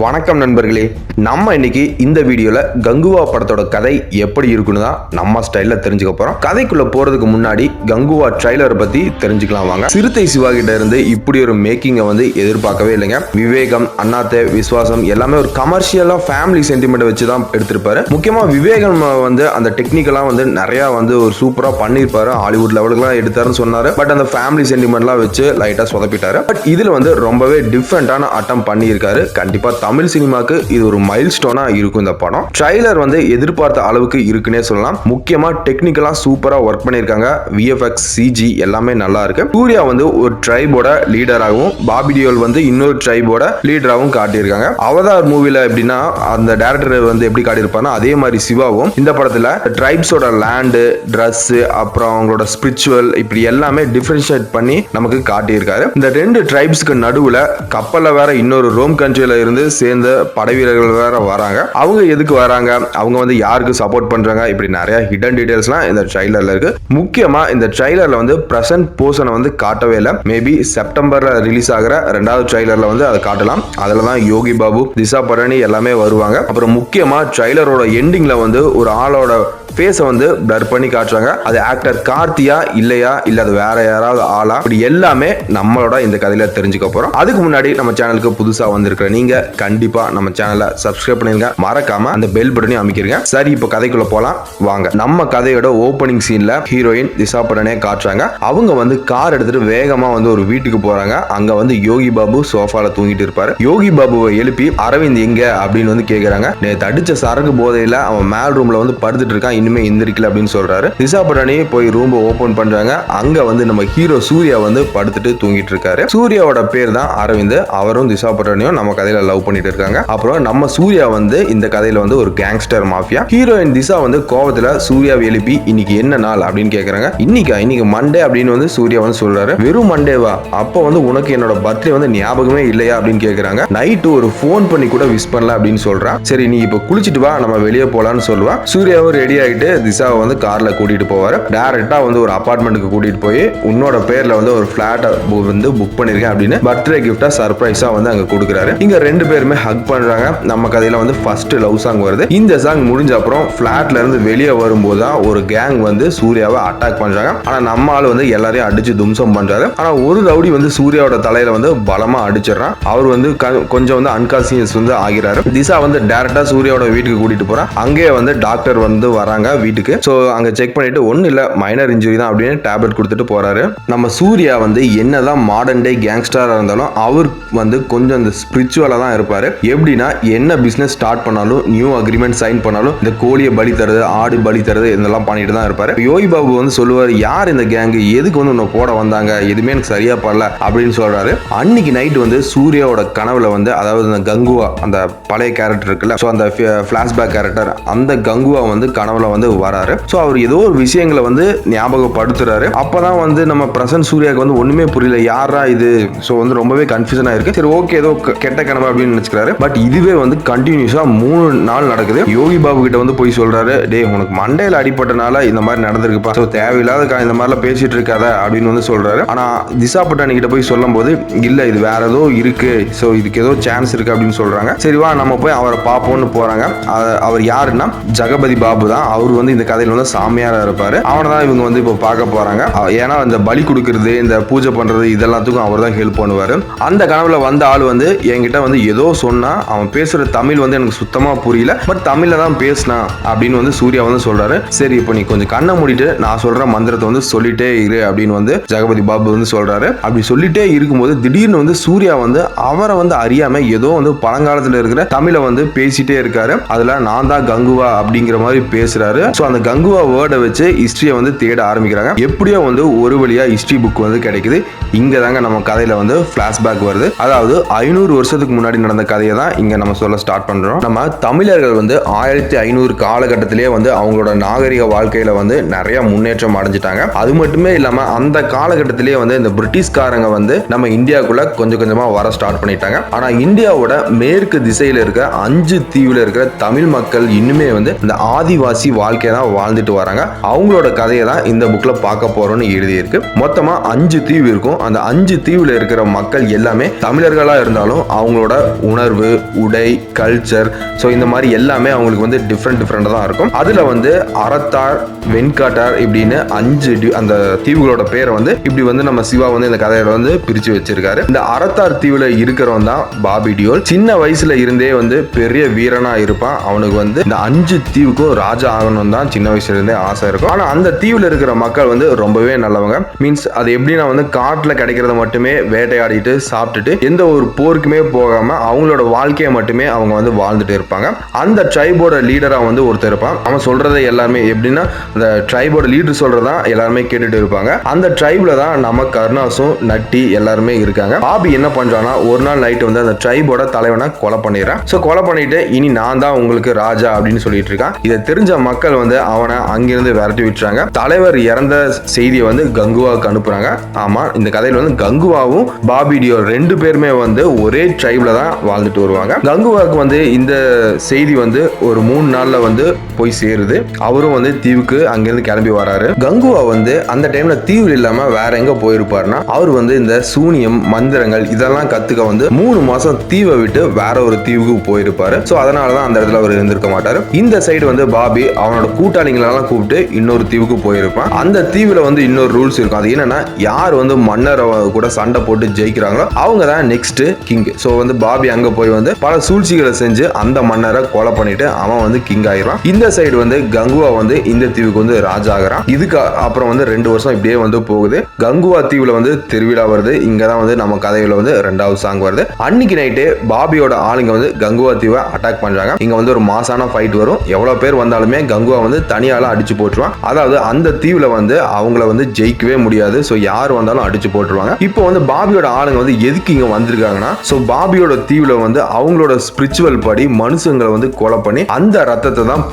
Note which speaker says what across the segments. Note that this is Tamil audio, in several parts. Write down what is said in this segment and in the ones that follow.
Speaker 1: வணக்கம் நண்பர்களே, நம்ம இன்னைக்கு இந்த வீடியோல கங்குவா படத்தோட கதை எப்படி இருக்குன்னு தான் நம்ம ஸ்டைல்ல தெரிஞ்சுக்க போறோம். கதைக்குள்ள போறதுக்கு முன்னாடி கங்குவா ட்ரைலரை பத்தி தெரிஞ்சுக்கலாம் வாங்க. சிறுத்தை சிவா கிட்ட இருந்து இப்படி ஒரு மேக்கிங்கை எதிர்பார்க்கவே இல்லைங்க. விவேகம், அண்ணாத்தே, விஸ்வாசம் எல்லாமே ஒரு கமர்ஷியலா ஃபேமிலி சென்டிமெண்ட் வச்சு தான் எடுத்திருப்பாரு. முக்கியமா விவேகம் அந்த டெக்னிக்கலா நிறைய ஒரு சூப்பரா பண்ணிருப்பாரு. ஹாலிவுட் லெவலுக்குலாம் எடுத்தாருன்னு சொன்னாரு. பட் அந்த ஃபேமிலி சென்டிமெண்ட்லாம் வச்சு லைட்டா சொதப்பிட்டாரு. பட் இதுல ரொம்பவே டிஃப்ரெண்டான அட்டம் பண்ணியிருக்காரு. கண்டிப்பா தமிழ் சினிமாக்கு இது ஒரு மைல் ஸ்டோனா இருக்கும். இந்த படம் ட்ரைலர் எதிர்பார்த்த அளவுக்கு இருக்குன்னே சொல்லலாம். முக்கியமா டெக்னிக்கலா சூப்பரா ஒர்க் பண்ணிருக்காங்க. விஎஃப்எக்ஸ், சிஜி எல்லாமே நல்லா இருக்கு. சூர்யா ஒரு ட்ரைபோட லீடராகவும், பாபி டியோல் இன்னொரு ட்ரைபோட லீடராகவும் காட்டியிருக்காங்க. அவதார் மூவில எப்படின்னா அந்த டைரக்டர் எப்படி காட்டியிருப்பாருன்னா அதே மாதிரி சிவாவும் இந்த படத்துல ட்ரைப்ஸோட லேண்டு, ட்ரெஸ், அப்புறம் அவங்களோட ஸ்பிரிச்சுவல் இப்படி எல்லாமே டிஃபரன்ஷியேட் பண்ணி நமக்கு காட்டியிருக்காரு. இந்த ரெண்டு ட்ரைப்ஸ்க்கு நடுவுல கப்பல்ல வேற இன்னொரு ரோம் கண்ட்ரியில இருந்து சேர்ந்த படை வீரர்கள் வேற வராங்க. அவங்க எதுக்கு வராங்க, அவங்க யாருக்கு சப்போர்ட் பண்றாங்க, இப்படி நிறைய ஹிடன் டீடைல்ஸ்லாம் இந்த ட்ரைலர்ல இருக்கு. முக்கியமா இந்த ட்ரைலர்ல பிரசன்ட் போர்ஷனை காட்டவே இல்லை. மேபி செப்டம்பர்ல ரிலீஸ் ஆகிற ரெண்டாவது ட்ரைலர்ல அதை காட்டலாம். அதுல தான் யோகி பாபு, திஷா பட்டானி எல்லாமே வருவாங்க. அப்புறம் முக்கியமா ட்ரைலரோட எண்டிங்ல ஒரு ஆளோட ஃபேஸை பிளர் பண்ணி காட்டுறாங்க. அது ஆக்டர் கார்த்தியா இல்லையா, இல்ல அது வேற யாராவது ஆளா, இப்படி எல்லாமே நம்மளோட இந்த கதையில தெரிஞ்சுக்க போறோம். அதுக்கு முன்னாடி நம்ம சேனலுக்கு புதுசா வந்திருக்கிற நீங்க கண்டிப்பா நம்ம சேனலை சப்ஸ்கிரைப் பண்ணிருங்க. மறக்காம அந்த பெல் பட்டனையும் அமைக்கிறீங்க. சரி, இப்போ கதைக்குள்ள போலாம் வாங்க. நம்ம கதையோட ஓப்பனிங் சீன்ல ஹீரோயின் திஷா பட்டானியை காட்டுறாங்க. அவங்க கார் எடுத்துட்டு வேகமா ஒரு வீட்டுக்கு போறாங்க. அங்க யோகி பாபு சோஃபால தூங்கிட்டு இருப்பாரு. யோகி பாபுவை எழுப்பி அரவிந்த் எங்க அப்படின்னு கேக்குறாங்க. நேத்து அடிச்ச சரக்கு போதையில அவன் மேல் ரூம்ல படுத்துட்டு இருக்கான், இனிமே எந்திரிக்கல அப்படின்னு சொல்றாரு. திஷா பட்டானி போய் ரூம் ஓபன் பண்றாங்க. அங்க நம்ம ஹீரோ சூர்யா படுத்துட்டு தூங்கிட்டு இருக்காரு. சூர்யாவோட பேர் தான் அரவிந்த். அவரும் திஷா பட்டானியும் நம்ம கதையில லவ் பண்ணிட்டு இருக்காங்க. அப்புறம் நம்ம சூர்யா இந்த கதையில ஒரு கேங்ஸ்டர் மாஃபியா. ஹீரோயின் திஷா கோவத்துல சூர்யாவை எழுப்பி இன்னைக்கு என்ன நாள் அப்படின்னு கேக்குறாங்க. இன்னைக்கு மண்டே அப்படின்னு சூர்யா சொல்றாரு. வெறும் மண்டேவா? அப்ப உனக்கு என்னோட பர்த்டே ஞாபகமே இல்லையா அப்படின்னு கேக்குறாங்க. நைட்டு ஒரு போன் பண்ணி கூட விஷ் பண்ணல அப்படின்னு சொல்றான். சரி, நீ இப்ப குளிச்சிட்டு வா, நம்ம வெளியே போலான்னு சொல்லுவா. சூர்யாவும் ரெடி ஆயிட்டு திஷாவை கார்ல கூட்டிட்டு போவாரு. டைரக்டா ஒரு அபார்ட்மெண்ட்டுக்கு கூட்டிட்டு போய் உன்னோட பேர்ல ஒரு பிளாட் புக் பண்ணிருக்கேன் அப்படின்னு பர்த்டே கிஃப்டா சர்ப்ரைஸா அங்க கொடுக்குறாரு. இங்க ரெண்டு பேருமே ஹக் பண்றாங்க. நம்ம கதையில ஃபர்ஸ்ட் லவ் சாங் வருது. இந்த சாங் முடிஞ்ச அப்புறம் பிளாட்ல இருந்து வெளியே வரும்போது தான் ஒரு கேங் சூர்யாவை அட்டாக் பண்றாங்க. ஆனா நம்ம ஆளு எல்லாரையும் அடிச்சு தும்சம் பண்றாரு. ஆனா ஒரு ரவுடி சூர்யாவோட தலையில பலமா அடிச்சிடறான். அவர் கொஞ்சம் அன்கான்சியஸ் ஆகிறாரு. திஷா டைரக்டா சூர்யாவோட வீட்டுக்கு கூட்டிட்டு போறான். அங்கே டாக்டர் வராங்க வீட்டுக்கு. சோ அங்க செக் பண்ணிட்டு ஒண்ணு இல்ல, மைனர் இன்ஜுரி தான் அப்படின்னு டேப்லெட் கொடுத்துட்டு போறாரு. நம்ம சூர்யா என்னதான் மாடர்ன் டே கேங்ஸ்டரா இருந்தாலும் அவர் கொஞ்சம் அந்த ஸ்பிரிச்சுவலா தான் இருப்பாரு. எப்படின்னா என்ன பிசினஸ் ஸ்டார்ட் பண்ணாலும், நியூ அக்ரிமெண்ட் சைன் பண்ணாலும் இந்த கோழியை பலி தருது, ஆடு பலி தருது இதெல்லாம் பண்ணிட்டு தான் இருப்பாரு. யோகி பாபு சொல்லுவாரு, யார் இந்த கேங்கு, எதுக்கு உன்னை போட வந்தாங்க, எதுவுமே எனக்கு சரியா படல அப்படின்னு சொல்றாரு. அன்னைக்கு நைட் சூர்யாவோட கனவுல அதாவது அந்த கங்குவா, அந்த பழைய கேரக்டர் இருக்குல்ல, சோ அந்த பிளாஷ்பேக் கேரக்டர், அந்த கங்குவா கனவுல வராரு. சோ அவர் ஏதோ ஒரு விஷயங்களை ஞாபகப்படுத்துறாரு. அப்பதான் நம்ம பிரசன்ட் சூர்யாவுக்கு ஒண்ணுமே புரியல, யாரா இது. சோ ரொம்பவே கன்ஃபியூஷனா இருக்கு. சரி, ஓகே, ஏதோ கெட்ட கனவு அப்படின்னு நினைச்சுக்கிறாரு. பட் இதுவே கண்டினியூஸா 3 நாள் நடக்குது. யோகி பாபு கிட்ட போய் சொல்றாரு, டேய் உனக்கு மண்டையில அடிப்பட்டனால இந்த மாதிரி நடந்திருக்குப்பா, சோ தேவையில்லாத இந்த மாதிரிலாம் பேசிட்டு இருக்காத அப்படின்னு சொல்றாரு. ஆனா திஷா பட்டானி கிட்ட போய் சொல்லும் போது இல்ல, இது வேற ஏதோ இருக்கு, சோ இதுக்கு ஏதோ சான்ஸ் இருக்கு அப்படின்னு சொல்றாங்க. சரி வா, நம்ம போய் அவரை பாப்போம்னு போறாங்க. அவர் யாருன்னா ஜகபதி பாபு தான். அவர் இந்த கதையில சாமியாரா இருப்பாரு. அவனை தான் இவங்க இப்போ பார்க்க போறாங்க. ஏன்னா இந்த பலி கொடுக்கறது, இந்த பூஜை பண்றது இதெல்லாத்துக்கும் அவர் தான் ஹெல்ப் பண்ணுவாரு. அந்த கனவுல வந்த ஆள் என்கிட்ட ஏதோ சொன்னா, அவன் பேசுற தமிழ் எனக்கு சுத்தமா புரியல, பட் தமிழ்ல தான் பேசினா அப்படின்னு சூர்யா சொல்றாரு. சரி, இப்போ நீ கொஞ்சம் கண்ணை மூடிட்டு நான் சொல்ற மந்திரத்தை சொல்லிட்டே இரு அப்படின்னு ஜகபதி பாபு சொல்றாரு. அப்படி சொல்லிட்டே இருக்கும்போது திடீர்னு சூர்யா அவரை அறியாம ஏதோ பழங்காலத்துல இருக்கிற தமிழை பேசிட்டே இருக்காரு. அதுல நான் தான் கங்குவா அப்படிங்கிற மாதிரி பேசுறாரு. சோ அந்த கங்குவா வேர்டை வச்சு ஹிஸ்டரியை தேட ஆரம்பிக்கிறாங்க. எப்படியோ ஒரு வழியா ஹிஸ்டரி புக் கிடைக்குது. இங்க தாங்க நம்ம கதையில பிளாஷ்பேக் வருது. அதாவது 500 வருஷத்துக்கு முன்னாடி நடந்த கதையை தான் இங்க நம்ம சொல்ல ஸ்டார்ட் பண்றோம். நம்ம தமிழர்கள் 1500 காலகட்டத்திலேயே அவங்களோட நாகரிக வாழ்க்கையில நிறைய முன்னேற்றம் அடைஞ்சிட்டாங்க. அது மட்டுமே இல்லாம அந்த காலகட்டத்திலேயே இந்த பிரிட்டிஷ்காரங்க நம்ம இந்தியாவுக்குள்ள கொஞ்சம் கொஞ்சமா வர ஸ்டார்ட் பண்ணிட்டாங்க. ஆனா இந்தியாவோட மேற்கு திசையில இருக்க 5 தீவுல இருக்கிற தமிழ் மக்கள் இன்னுமே இந்த ஆதிவாசி வாழ்க்கையை தான் வாழ்ந்துட்டு வராங்க. அவங்களோட கதையை தான் இந்த புக்ல பார்க்க போறோம்னு எழுதியிருக்கு. மொத்தமா 5 தீவு இருக்கும். அந்த 5 தீவுல இருக்கிற மக்கள் எல்லாமே தமிழர்களா இருந்தாலும் அவங்களோட உணர்வு, உடை, கல்ச்சர், ஸோ இந்த மாதிரி எல்லாமே அவங்களுக்கு வந்து டிஃப்ரெண்டா தான் இருக்கும். அதுல வந்து அரத்தார், வெண்காட்டார் இப்படின்னு 5 அந்த தீவுகளோட பேரை வந்து இப்படி வந்து நம்ம சிவா வந்து இந்த கதையில வந்து பிரிச்சு வச்சிருக்காரு. இந்த அரத்தார் தீவுல இருக்கிறவன் தான் பாபி டியோல். சின்ன வயசுல இருந்தே வந்து பெரிய வீரனா இருப்பான். அவனுக்கு வந்து இந்த 5 தீவுக்கும் ராஜா ஆகணும் தான் சின்ன வயசுல இருந்தே ஆசை இருக்கும். ஆனா அந்த தீவுல இருக்கிற மக்கள் வந்து ரொம்பவே நல்லவங்க. மீன்ஸ் அது எப்படின்னா வந்து காட்டுல கிடைக்கிறத மட்டுமே வேட்டையாடிட்டு சாப்பிட்டுட்டு எந்த ஒரு போருக்குமே போகாம அவங்களோட வாழ்க்கையை மட்டுமே அவங்க வந்து வாழ்ந்துட்டு இருப்பாங்க. அந்த ட்ரைபோட லீடரா வந்து ஒருத்தர் இருப்பான். அவன் சொல்றதை எல்லாமே எப்படின்னா அந்த ட்ரைபோட லீடர் சொல்றதா எல்லாருமே கேட்டுட்டு இருப்பாங்க. அந்த ட்ரைப்ல தான் நம்ம கருணாசும் நட்டி எல்லாருமே இருக்காங்க. பாபி என்ன பண்றான்னா ஒரு நாள் நைட் வந்து அந்த ட்ரைபோட தலைவனை கொலை பண்ணிடுறான். சோ கொலை பண்ணிட்டு இனி நான் தான் உங்களுக்கு ராஜா அப்படின்னு சொல்லிட்டு இருக்கான். இதை தெரிஞ்ச மக்கள் வந்து அவனை அங்கிருந்து விரட்டி விட்டுறாங்க. தலைவர் இறந்த செய்தியை வந்து கங்குவாவுக்கு அனுப்புறாங்க. ஆமா, இந்த கதையில வந்து கங்குவாவும் பாபி டியோல் 2 பேருமே வந்து ஒரே ட்ரைப்ல தான் வாழ்ந்துட்டு வருவாங்க. கங்குவாவுக்கு வந்து இந்த செய்தி வந்து ஒரு 3 நாள்ல வந்து போய் சேருது. அவரும் வந்து தீவுக்கு அங்கிருந்து கிளம்பி வராரு. கங்குவா வந்து அந்த டைம்ல தீவு இல்லாம வேற எங்க போயிருப்பாருன்னா அவர் வந்து இந்த சூனியம், மந்திரங்கள் இதெல்லாம் கத்துக்க வந்து 3 மாசம் தீவை விட்டு வேற ஒரு தீவுக்கு போயிருப்பாரு. சோ அதனாலதான் அந்த இடத்துல அவர் இருந்திருக்க மாட்டாரு. இந்த சைடு வந்து பாபி அவனோட கூட்டாளிகளெல்லாம் கூப்பிட்டு இன்னொரு தீவுக்கு போயிருப்பான். அந்த தீவுல வந்து இன்னொரு ரூல்ஸ் இருக்கும். அது என்னன்னா யார் வந்து மன்னரை கூட சண்டை போட்டு ஜெயிக்கிறாங்களோ அவங்க தான் நெக்ஸ்ட் கிங். சோ வந்து பாபி அங்க போய் வந்து பல சூழ்ச்சிகளை செஞ்சு அந்த மன்னரை கொலை பண்ணிட்டு அவன் வந்து கிங் ஆயிடுறான். இந்த சைடு வந்து கங்குவா வந்து இந்த தீவுக்கு வந்து ராஜா ஆகிறான். இதுக்கு அப்புறம் வந்து 2 வருஷம் இப்படியே வந்து போகுது. கங்குவா தீவுல வந்து திருவிழா வருது. இங்கதான் வந்து நம்ம கதையில வந்து 2வது சாங் வருது. அன்னைக்கு நைட்டு பாபியோட ஆளுங்க வந்து கங்குவா தீவை அட்டாக் பண்றாங்க. இங்க வந்து ஒரு மாசான ஃபைட் வரும். எவ்வளவு பேர் வந்தாலுமே கங்குவா வந்து தனியால அடிச்சு போட்டுருவான். அதாவது அந்த தீவுல வந்து அவங்கள வந்து ஜெயிக்கவே முடியாது. சோ யார் வந்தாலும் அடிச்சு போட்டுருவாங்க. இப்போ வந்து பாபியோட ஆளுங்க வந்து எதுக்கு இங்க வந்திருக்காங்கன்னா சோ பாபியோட தீவுல வந்து அவங்களோட ஸ்பிரிச்சுவல் படி மனுஷங்களை வந்து கொலை பண்ணி அந்த ரத்தத்தை தான்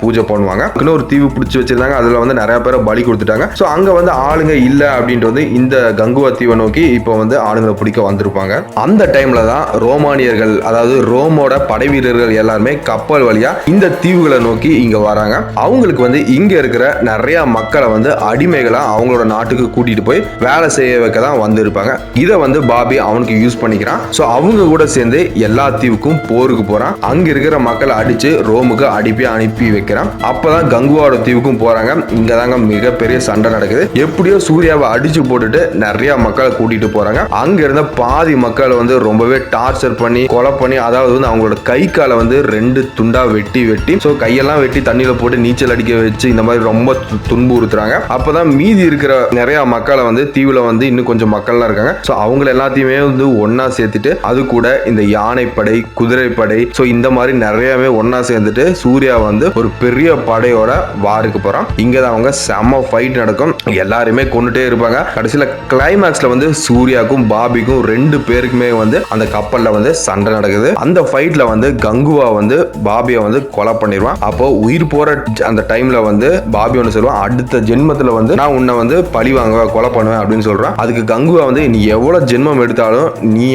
Speaker 1: பூஜை பண்ணுவாங்க. ஒரு தீவு பிடிச்சி வச்சிருந்தாங்க. அதுல வந்து நிறைய பேரை பலி கொடுத்துட்டாங்க. சோ அங்க வந்து ஆளுங்க இல்ல அப்படின்ட்டு வந்து இந்த கங்குவா தீவை நோக்கி இப்போ வந்து ஆளுங்களை பிடிக்க வந்திருப்பாங்க. அந்த டைம்ல தான் ரோமானியர்கள், அதாவது ரோமோட படை வீரர்கள் எல்லாருமே கப்பல் வழியா இந்த தீவுகளை நோக்கி இங்க வராங்க. அவங்களுக்கு வந்து இங்க இருக்கிற நிறைய மக்களை வந்து அடிமைகளா அவங்களோட நாட்டுக்கு கூட்டிட்டு போய் வேலை செய்ய வைக்க தான் வந்திருப்பாங்க. இதை வந்து பாபி அவனுக்கு யூஸ் பண்ணிக்கிறான். சோ அவங்க கூட சேர்ந்து எல்லா தீவுக்கும் போருக்கு போறான். அங்க இருக்கிற மக்களை அடிச்சு ரோமுக்கு அனுப்பி வைக்கிறான். அப்பதான் கங்குவாவோட தீவுக்கும் போறாங்க. இங்க தாங்க மிகப்பெரிய சண்டை நடக்குது. எப்படியோ சூர்யாவை அடிச்சு போட்டுட்டு நிறைய மக்களை கூட்டிட்டு போறாங்க. அங்க இருந்த பாதி மக்களை வந்து ரொம்பவே டார்ச்சர் பண்ணி கொலை பண்ணி, அதாவது வந்து அவங்களோட கை காலை வந்து 2 துண்டா வெட்டி சோ கையெல்லாம் வெட்டி தண்ணியில போட்டு நீச்சல் அடிக்க வச்சு இந்த மாதிரி ரொம்ப துன்புறுத்துறாங்க. அப்பதான் மீதி இருக்கிற நிறைய மக்களை வந்து தீவுல வந்து இன்னும் கொஞ்சம் மக்கள்லாம் இருக்காங்க. சோ அவங்க எல்லாத்தையுமே வந்து ஒன்னா சேர்த்துட்டு அது கூட இந்த யானைப்படை, குதிரைப்படை, சோ இந்த மாதிரி நிறையவே ஒன்னா சேர்ந்துட்டு சூர்யா வந்து ஒரு பெரிய படையோட வாருக்கு போறான். இங்கதான் அவங்க செம்ம ஃபைட் நடக்கும். எல்லாருமே கொண்டுட்டே இருப்பாங்க. கடைசியில கிளைமேக்ஸ்ல வந்து சூர்யாக்கும் பாபிக்கும் 2 பேருக்குமே வந்து அந்த கப்பல்ல வந்து சண்டை நடக்குது. அந்த ஃபைட்ல வந்து கங்குவா வந்து பாபியை வந்து கொலை பண்ணிடுவான். அப்போ உயிர் போற அந்த டைம்ல வந்து பாபி ஒன்று சொல்லுவான், அடுத்த ஜென்மத்துல வந்து நான் உன்னை வந்து பழி வாங்குவேன், கொலை பண்ணுவேன் அப்படின்னு சொல்றான். அதுக்கு கங்குவா வந்து நீ எவ்வளவு ஜென்மம் எடுத்தாலும் நீ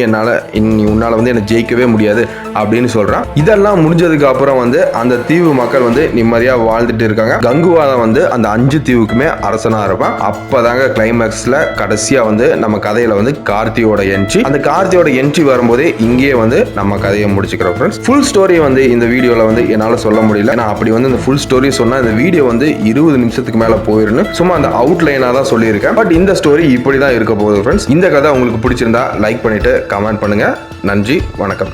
Speaker 1: உன்னால வந்து என்ன ஜெயிக்கவே முடியாது அப்படின்னு சொல்றான். இதெல்லாம் முடிஞ்சதுக்கு அப்புறம் வந்து அந்த தீவு மக்கள் வந்து நிம்மதியா வாழ்ந்துட்டு இருக்காங்க. கங்குவா வந்து அந்த 5 தீவுக்குமே அரசனா இருப்பான். அப்பதாங்க கிளைமேக்ஸ்ல கடைசியா வந்து நம்ம கதையில வந்து கார்த்தியோட என்ட்ரி. அந்த கார்த்தியோட என்ட்ரி வரும்போதே இங்கேயே வந்து நம்ம கதையை முடிச்சுக்கிறோம் ஃப்ரெண்ட்ஸ். ஃபுல் ஸ்டோரி வந்து இந்த வீடியோல வந்து என்னால சொல்ல முடியல. ஏன்னா அப்படி வந்து இந்த ஃபுல் ஸ்டோரி சொன்னா இந்த வீடியோ வந்து 20 நிமிஷத்துக்கு மேல போயிருந்து சும்மா அந்த அவுட்லைனா தான் சொல்லியிருக்கேன். பட் இந்த ஸ்டோரி இப்படி தான் இருக்க போகுது ஃப்ரெண்ட்ஸ். இந்த கதை உங்களுக்கு பிடிச்சிருந்தா லைக் பண்ணிட்டு கமெண்ட் பண்ணுங்க. நன்றி, வணக்கம்.